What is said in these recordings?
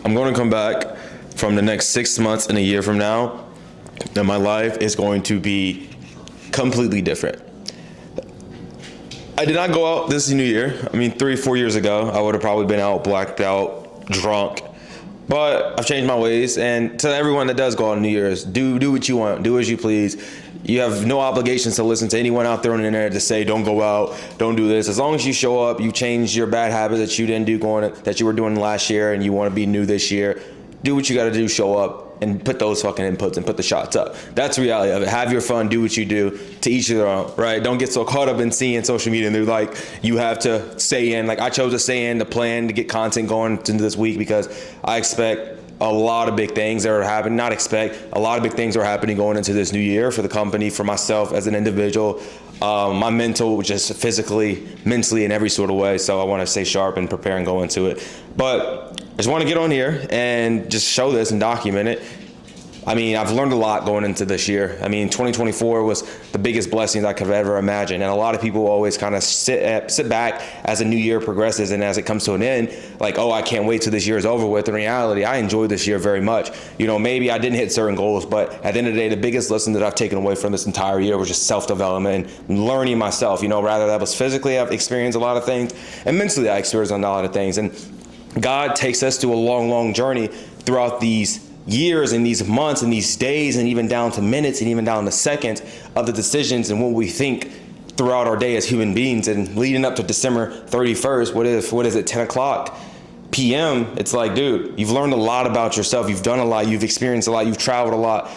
I'm going to come back from the next 6 months and a year from now, and my life is going to be completely different. I did not go out this New Year. I mean, 3-4 years ago, I would have probably been out, blacked out, drunk. But I've changed my ways, and to everyone that does go out on New Year's, do what you want, do as you please. You have no obligations to listen to anyone out there on the internet to say, don't go out, don't do this. As long as you show up, you change your bad habits that you didn't do that you were doing last year, and you want to be new this year. Do what you got to do, show up, and put those fucking inputs and put the shots up. That's the reality of it. Have your fun, do what you do, to each their own, right? Don't get so caught up in seeing social media and they're like, you have to stay in. Like, I chose to stay in, to plan, to get content going into this week because I expect a lot of big things that are happening. A lot of big things are happening going into this new year for the company, for myself as an individual, my mental, just physically, mentally, in every sort of way. So I want to stay sharp and prepare and go into it. But I just want to get on here and just show this and document it. I mean, I've learned a lot going into this year. I mean, 2024 was the biggest blessings I could have ever imagined. And a lot of people always kind of sit back as a new year progresses and as it comes to an end, like, oh, I can't wait till this year is over with. In reality, I enjoyed this year very much. You know, maybe I didn't hit certain goals, but at the end of the day, the biggest lesson that I've taken away from this entire year was just self-development and learning myself. You know, rather that was physically, I've experienced a lot of things, and mentally I experienced a lot of things. And God takes us to a long, long journey throughout these years and these months and these days and even down to minutes and even down to seconds of the decisions and what we think throughout our day as human beings. And leading up to December 31st, what is it, 10 o'clock p.m., it's like, dude, you've learned a lot about yourself. You've done a lot. You've experienced a lot. You've traveled a lot.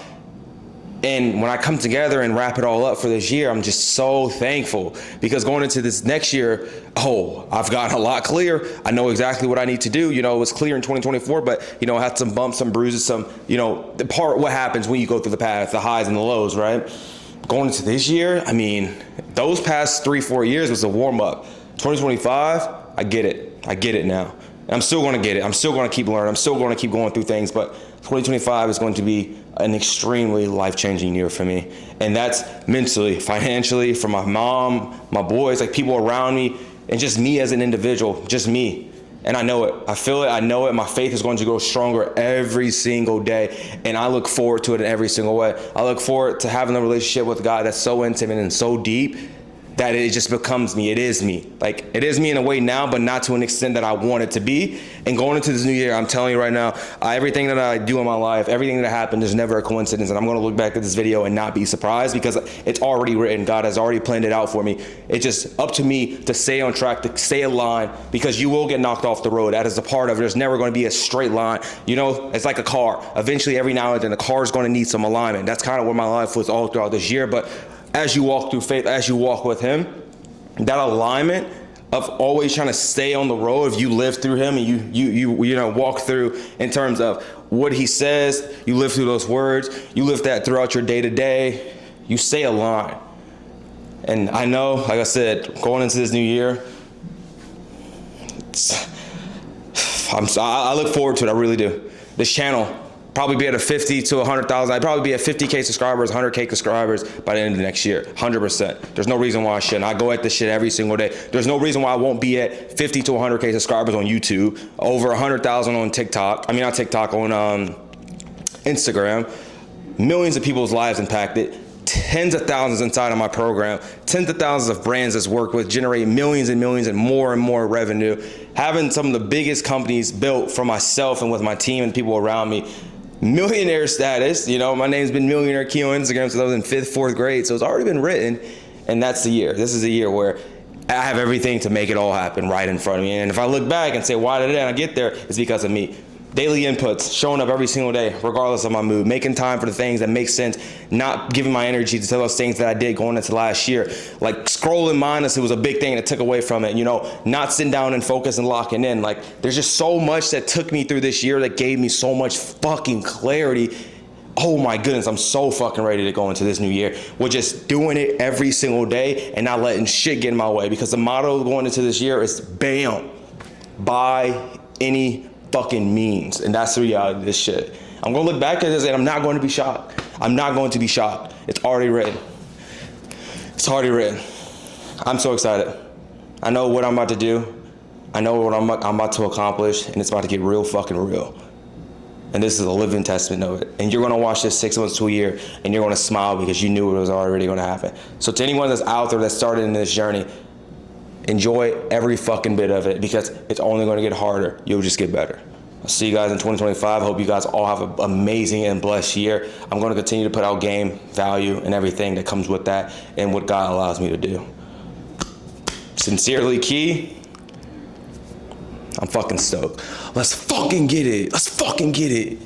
And when I come together and wrap it all up for this year, I'm just so thankful because going into this next year, I've gotten a lot clear. I know exactly what I need to do. You know, it was clear in 2024, but, you know, I had some bumps, some bruises, what happens when you go through the path, the highs and the lows, right? Going into this year, I mean, those past 3-4 years was a warm up. 2025, I get it now. I'm still going to get it. I'm still going to keep learning. I'm still going to keep going through things, but 2025 is going to be an extremely life-changing year for me. And that's mentally, financially, for my mom, my boys, like people around me, and just me as an individual, just me. And I know it. I feel it. I know it. My faith is going to grow stronger every single day. And I look forward to it in every single way. I look forward to having a relationship with God that's so intimate and so deep that it just becomes me. It is me. Like, it is me in a way now, but not to an extent that I want it to be. And going into this new year, I'm telling you right now, everything that I do in my life, everything that happened is never a coincidence. And I'm going to look back at this video and not be surprised because it's already written. God has already planned it out for me. It's just up to me to stay on track, to stay aligned, because you will get knocked off the road. That is a part of it. There's never going to be a straight line. You know, it's like a car. Eventually, every now and then, the car is going to need some alignment. That's kind of where my life was all throughout this year. But as you walk through faith, as you walk with him, that alignment of always trying to stay on the road, if you live through him and you know, walk through in terms of what he says, you live through those words, you live that throughout your day to day, you stay aligned. And I know, like I said, going into this new year, I look forward to it, I really do. This channel, probably be at a 50 to 100,000. I'd probably be at 50K subscribers, 100K subscribers by the end of the next year, 100%. There's no reason why I shouldn't. I go at this shit every single day. There's no reason why I won't be at 50 to 100K subscribers on YouTube, over 100,000 on TikTok. I mean, not TikTok, on Instagram. Millions of people's lives impacted. Tens of thousands inside of my program, tens of thousands of brands that's worked with, generate millions and millions and more revenue. Having some of the biggest companies built for myself and with my team and people around me. Millionaire status, you know, my name's been Millionaire Key on Instagram since I was in 5th, 4th grade, so it's already been written, and that's the year. This is the year where I have everything to make it all happen right in front of me. And if I look back and say, why did I get there? It's because of me. Daily inputs, showing up every single day, regardless of my mood, making time for the things that make sense, not giving my energy to those things that I did going into last year. Like scrolling mindless, it was a big thing that took away from it, you know, not sitting down and focus and locking in. Like, there's just so much that took me through this year that gave me so much fucking clarity. Oh my goodness, I'm so fucking ready to go into this new year. We're just doing it every single day and not letting shit get in my way, because the motto going into this year is BAM, by any fucking means. And that's the reality of this shit. I'm gonna look back at this and I'm not going to be shocked. I'm not going to be shocked. It's already written. It's already written. I'm so excited. I know what I'm about to do. I know what I'm about to accomplish, and it's about to get real fucking real. And this is a living testament of it. And you're gonna watch this 6 months to a year, and you're gonna smile because you knew it was already gonna happen. So to anyone that's out there that started in this journey, enjoy every fucking bit of it because it's only gonna get harder. You'll just get better. I'll see you guys in 2025. I hope you guys all have an amazing and blessed year. I'm gonna continue to put out game, value, and everything that comes with that and what God allows me to do. Sincerely, Key. I'm fucking stoked. Let's fucking get it. Let's fucking get it.